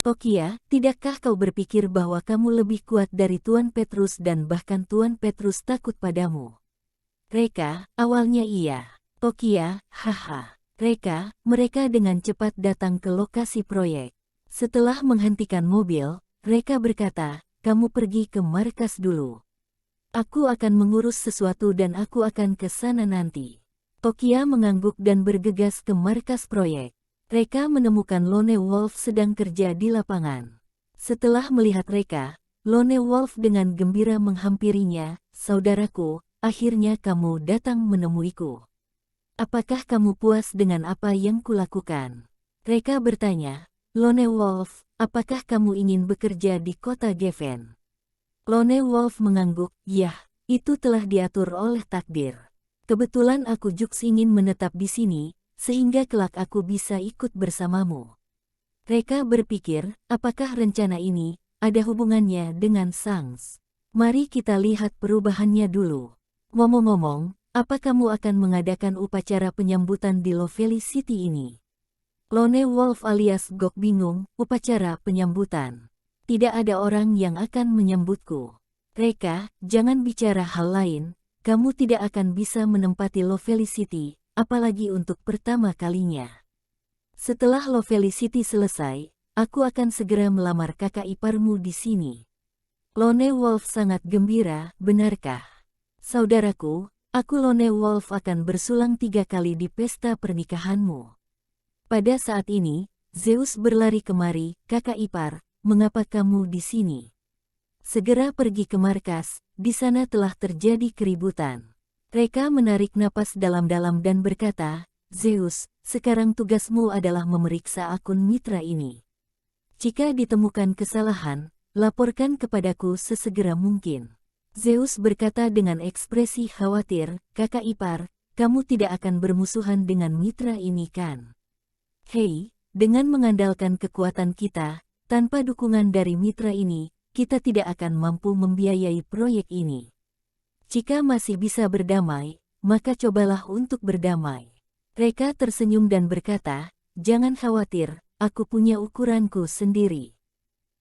Tokia, tidakkah kau berpikir bahwa kamu lebih kuat dari Tuan Petrus dan bahkan Tuan Petrus takut padamu? Reka, awalnya iya. Tokia, haha. Reka, mereka dengan cepat datang ke lokasi proyek. Setelah menghentikan mobil, Reka berkata, kamu pergi ke markas dulu. Aku akan mengurus sesuatu dan aku akan ke sana nanti. Tokia mengangguk dan bergegas ke markas proyek. Reka menemukan Lone Wolf sedang kerja di lapangan. Setelah melihat Reka, Lone Wolf dengan gembira menghampirinya, saudaraku, akhirnya kamu datang menemuiku. Apakah kamu puas dengan apa yang kulakukan? Reka bertanya, Lone Wolf, apakah kamu ingin bekerja di kota Geffen? Lone Wolf mengangguk, yah, itu telah diatur oleh takdir. Kebetulan aku Jux ingin menetap di sini, sehingga kelak aku bisa ikut bersamamu. Reka berpikir, apakah rencana ini ada hubungannya dengan Sangs? Mari kita lihat perubahannya dulu. Ngomong-ngomong, apa kamu akan mengadakan upacara penyambutan di Lovely City ini? Lone Wolf alias Gok bingung, upacara penyambutan. Tidak ada orang yang akan menyambutku. Reka, jangan bicara hal lain, kamu tidak akan bisa menempati Lovely City, apalagi untuk pertama kalinya. Setelah Lovely City selesai, aku akan segera melamar kakak iparmu di sini. Lone Wolf sangat gembira, benarkah? Saudaraku, aku Lone Wolf akan bersulang 3 kali di pesta pernikahanmu. Pada saat ini, Zeus berlari kemari, kakak ipar, mengapa kamu di sini? Segera pergi ke markas, di sana telah terjadi keributan. Reka menarik napas dalam-dalam dan berkata, Zeus, sekarang tugasmu adalah memeriksa akun mitra ini. Jika ditemukan kesalahan, laporkan kepadaku sesegera mungkin. Zeus berkata dengan ekspresi khawatir, kakak ipar, kamu tidak akan bermusuhan dengan mitra ini kan? Hei, dengan mengandalkan kekuatan kita, tanpa dukungan dari mitra ini, kita tidak akan mampu membiayai proyek ini. Jika masih bisa berdamai, maka cobalah untuk berdamai. Reka tersenyum dan berkata, jangan khawatir, aku punya ukuranku sendiri.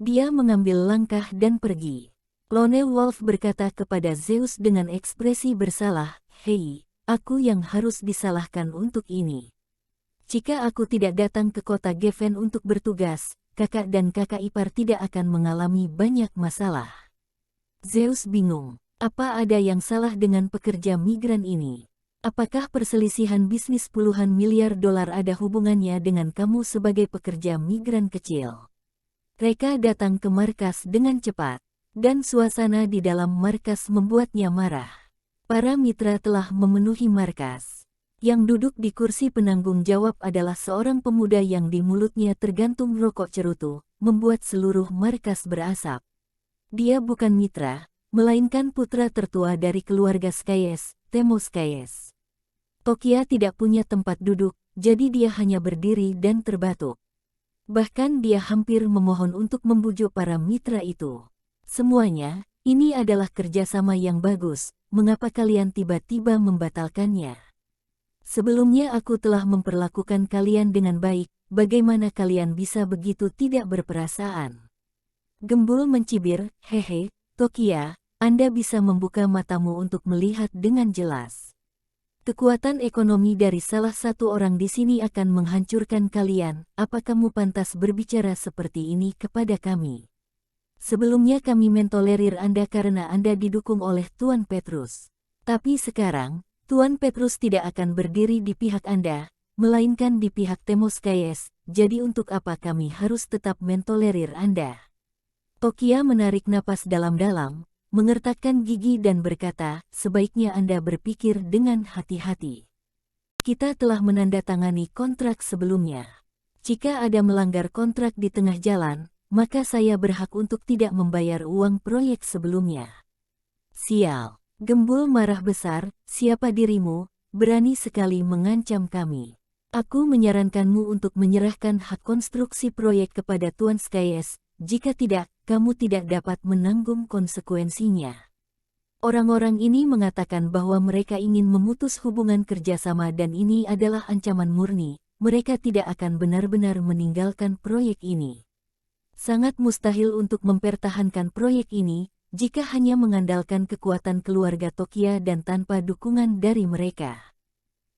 Dia mengambil langkah dan pergi. Lone Wolf berkata kepada Zeus dengan ekspresi bersalah, hei, aku yang harus disalahkan untuk ini. Jika aku tidak datang ke kota Geffen untuk bertugas, kakak dan kakak ipar tidak akan mengalami banyak masalah. Zeus bingung, apa ada yang salah dengan pekerja migran ini? Apakah perselisihan bisnis puluhan miliar dolar ada hubungannya dengan kamu sebagai pekerja migran kecil? Reka datang ke markas dengan cepat, dan suasana di dalam markas membuatnya marah. Para mitra telah memenuhi markas. Yang duduk di kursi penanggung jawab adalah seorang pemuda yang di mulutnya tergantung rokok cerutu, membuat seluruh markas berasap. Dia bukan mitra, melainkan putra tertua dari keluarga Skyes, Temo Skyes. Tokia tidak punya tempat duduk, jadi dia hanya berdiri dan terbatuk. Bahkan dia hampir memohon untuk membujuk para mitra itu. Semuanya, ini adalah kerjasama yang bagus, mengapa kalian tiba-tiba membatalkannya? Sebelumnya aku telah memperlakukan kalian dengan baik, bagaimana kalian bisa begitu tidak berperasaan? Gembul mencibir, hehe, Tokia, Anda bisa membuka matamu untuk melihat dengan jelas. Kekuatan ekonomi dari salah satu orang di sini akan menghancurkan kalian, apa kamu pantas berbicara seperti ini kepada kami? Sebelumnya kami mentolerir Anda karena Anda didukung oleh Tuan Petrus. Tapi sekarang, Tuan Petrus tidak akan berdiri di pihak Anda, melainkan di pihak Temo Skyes, jadi untuk apa kami harus tetap mentolerir Anda? Tokia menarik napas dalam-dalam, mengertakkan gigi dan berkata, sebaiknya Anda berpikir dengan hati-hati. Kita telah menandatangani kontrak sebelumnya. Jika ada melanggar kontrak di tengah jalan, maka saya berhak untuk tidak membayar uang proyek sebelumnya. Sial. Gembul marah besar, siapa dirimu, berani sekali mengancam kami. Aku menyarankanmu untuk menyerahkan hak konstruksi proyek kepada Tuan Skyes, jika tidak, kamu tidak dapat menanggung konsekuensinya. Orang-orang ini mengatakan bahwa mereka ingin memutus hubungan kerjasama dan ini adalah ancaman murni, mereka tidak akan benar-benar meninggalkan proyek ini. Sangat mustahil untuk mempertahankan proyek ini jika hanya mengandalkan kekuatan keluarga Tokia dan tanpa dukungan dari mereka.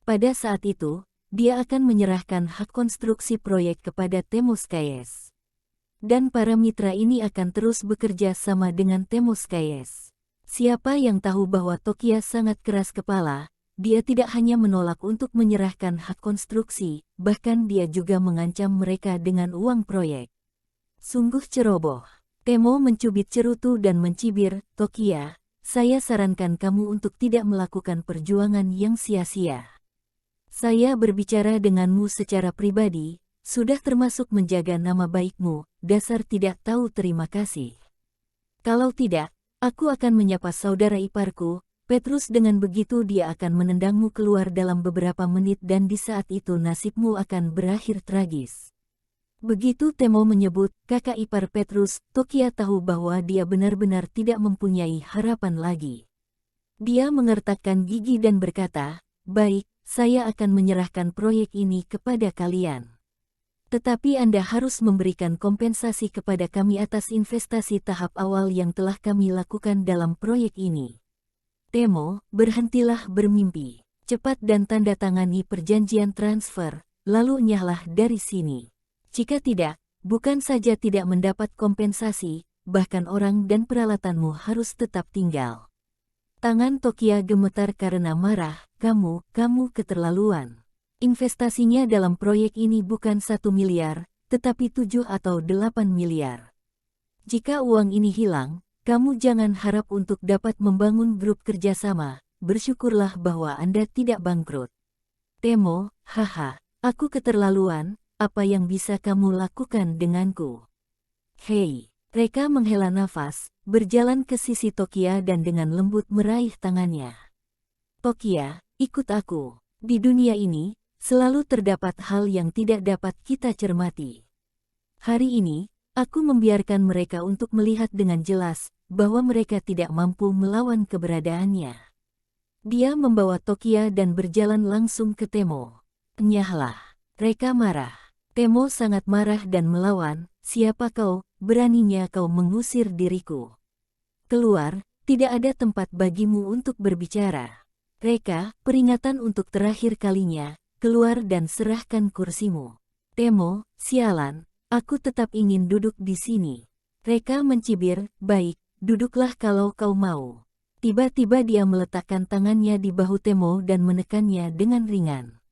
Pada saat itu, dia akan menyerahkan hak konstruksi proyek kepada Temoskayes. Dan para mitra ini akan terus bekerja sama dengan Temoskayes. Siapa yang tahu bahwa Tokia sangat keras kepala, dia tidak hanya menolak untuk menyerahkan hak konstruksi, bahkan dia juga mengancam mereka dengan uang proyek. Sungguh ceroboh. Temo mencubit cerutu dan mencibir, Tokia, saya sarankan kamu untuk tidak melakukan perjuangan yang sia-sia. Saya berbicara denganmu secara pribadi, sudah termasuk menjaga nama baikmu, dasar tidak tahu terima kasih. Kalau tidak, aku akan menyapa saudara iparku, Petrus. Dengan begitu dia akan menendangmu keluar dalam beberapa menit dan di saat itu nasibmu akan berakhir tragis. Begitu Temo menyebut kakak ipar Petrus, Tokia tahu bahwa dia benar-benar tidak mempunyai harapan lagi. Dia mengertakkan gigi dan berkata, baik, saya akan menyerahkan proyek ini kepada kalian. Tetapi Anda harus memberikan kompensasi kepada kami atas investasi tahap awal yang telah kami lakukan dalam proyek ini. Temo, berhentilah bermimpi. Cepat dan tanda tangani perjanjian transfer, lalu nyahlah dari sini. Jika tidak, bukan saja tidak mendapat kompensasi, bahkan orang dan peralatanmu harus tetap tinggal. Tangan Tokia gemetar karena marah, kamu keterlaluan. Investasinya dalam proyek ini bukan 1 miliar, tetapi 7 atau 8 miliar. Jika uang ini hilang, kamu jangan harap untuk dapat membangun grup kerjasama, bersyukurlah bahwa Anda tidak bangkrut. Temo, haha, aku keterlaluan, apa yang bisa kamu lakukan denganku? Hei, Reka menghela nafas, berjalan ke sisi Tokia dan dengan lembut meraih tangannya. Tokia, ikut aku. Di dunia ini, selalu terdapat hal yang tidak dapat kita cermati. Hari ini, aku membiarkan mereka untuk melihat dengan jelas bahwa mereka tidak mampu melawan keberadaannya. Dia membawa Tokia dan berjalan langsung ke Temo. Nyahlah. Reka marah. Temo sangat marah dan melawan, siapa kau, beraninya kau mengusir diriku. Keluar, tidak ada tempat bagimu untuk berbicara. Reka, peringatan untuk terakhir kalinya, keluar dan serahkan kursimu. Temo, sialan, aku tetap ingin duduk di sini. Reka mencibir, baik, duduklah kalau kau mau. Tiba-tiba dia meletakkan tangannya di bahu Temo dan menekannya dengan ringan.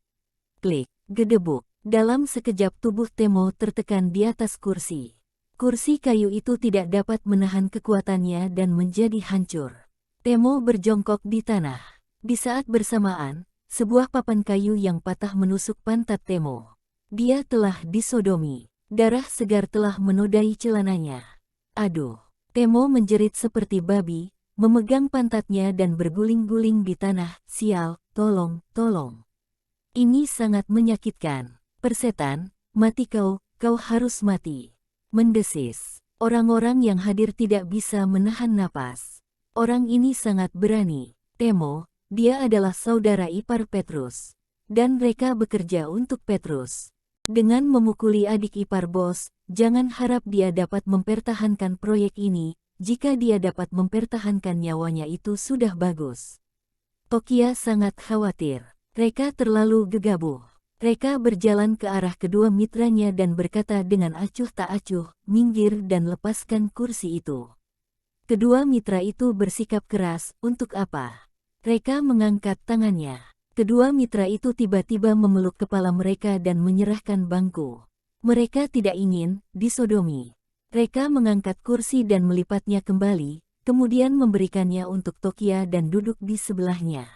Klik, gedebuk. Dalam sekejap tubuh Temo tertekan di atas kursi. Kursi kayu itu tidak dapat menahan kekuatannya dan menjadi hancur. Temo berjongkok di tanah. Di saat bersamaan, sebuah papan kayu yang patah menusuk pantat Temo. Dia telah disodomi. Darah segar telah menodai celananya. Aduh! Temo menjerit seperti babi, memegang pantatnya dan berguling-guling di tanah. Sial, tolong, tolong. Ini sangat menyakitkan. Persetan, mati kau harus mati. Mendesis. Orang-orang yang hadir tidak bisa menahan napas. Orang ini sangat berani. Temo, dia adalah saudara ipar Petrus. Dan mereka bekerja untuk Petrus. Dengan memukuli adik ipar bos, jangan harap dia dapat mempertahankan proyek ini. Jika dia dapat mempertahankan nyawanya itu sudah bagus. Tokia sangat khawatir. Reka terlalu gegabah. Reka berjalan ke arah kedua mitranya dan berkata dengan acuh tak acuh, minggir dan lepaskan kursi itu. Kedua mitra itu bersikap keras, untuk apa? Reka mengangkat tangannya. Kedua mitra itu tiba-tiba memeluk kepala mereka dan menyerahkan bangku. Mereka tidak ingin disodomi. Reka mengangkat kursi dan melipatnya kembali, kemudian memberikannya untuk Tokia dan duduk di sebelahnya.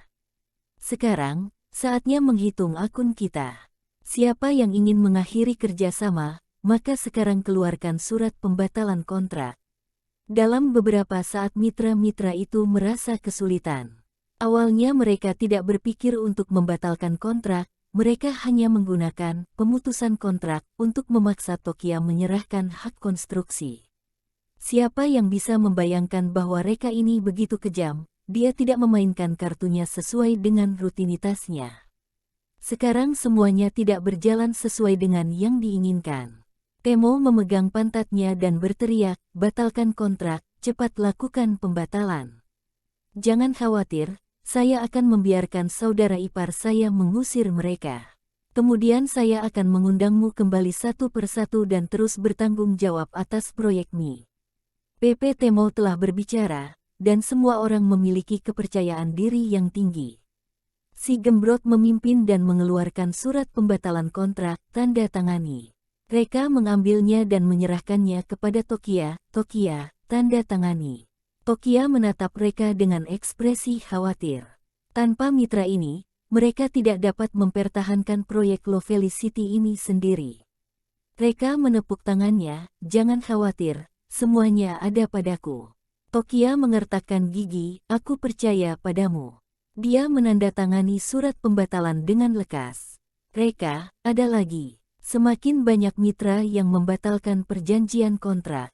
Sekarang, saatnya menghitung akun kita. Siapa yang ingin mengakhiri kerjasama, maka sekarang keluarkan surat pembatalan kontrak. Dalam beberapa saat mitra-mitra itu merasa kesulitan. Awalnya mereka tidak berpikir untuk membatalkan kontrak, mereka hanya menggunakan pemutusan kontrak untuk memaksa Tokia menyerahkan hak konstruksi. Siapa yang bisa membayangkan bahwa Reka ini begitu kejam? Dia tidak memainkan kartunya sesuai dengan rutinitasnya. Sekarang semuanya tidak berjalan sesuai dengan yang diinginkan. Temo memegang pantatnya dan berteriak, batalkan kontrak, cepat lakukan pembatalan. Jangan khawatir, saya akan membiarkan saudara ipar saya mengusir mereka. Kemudian saya akan mengundangmu kembali satu persatu dan terus bertanggung jawab atas proyek Mi. PP Temo telah berbicara, dan semua orang memiliki kepercayaan diri yang tinggi. Si Gembrot memimpin dan mengeluarkan surat pembatalan kontrak, tanda tangani. Reka mengambilnya dan menyerahkannya kepada Tokia. Tokia, tanda tangani. Tokia menatap Reka dengan ekspresi khawatir. Tanpa mitra ini, mereka tidak dapat mempertahankan proyek Lovely City ini sendiri. Reka menepuk tangannya, jangan khawatir, semuanya ada padaku. Tokia mengertakkan gigi, aku percaya padamu. Dia menandatangani surat pembatalan dengan lekas. Reka, ada lagi. Semakin banyak mitra yang membatalkan perjanjian kontrak.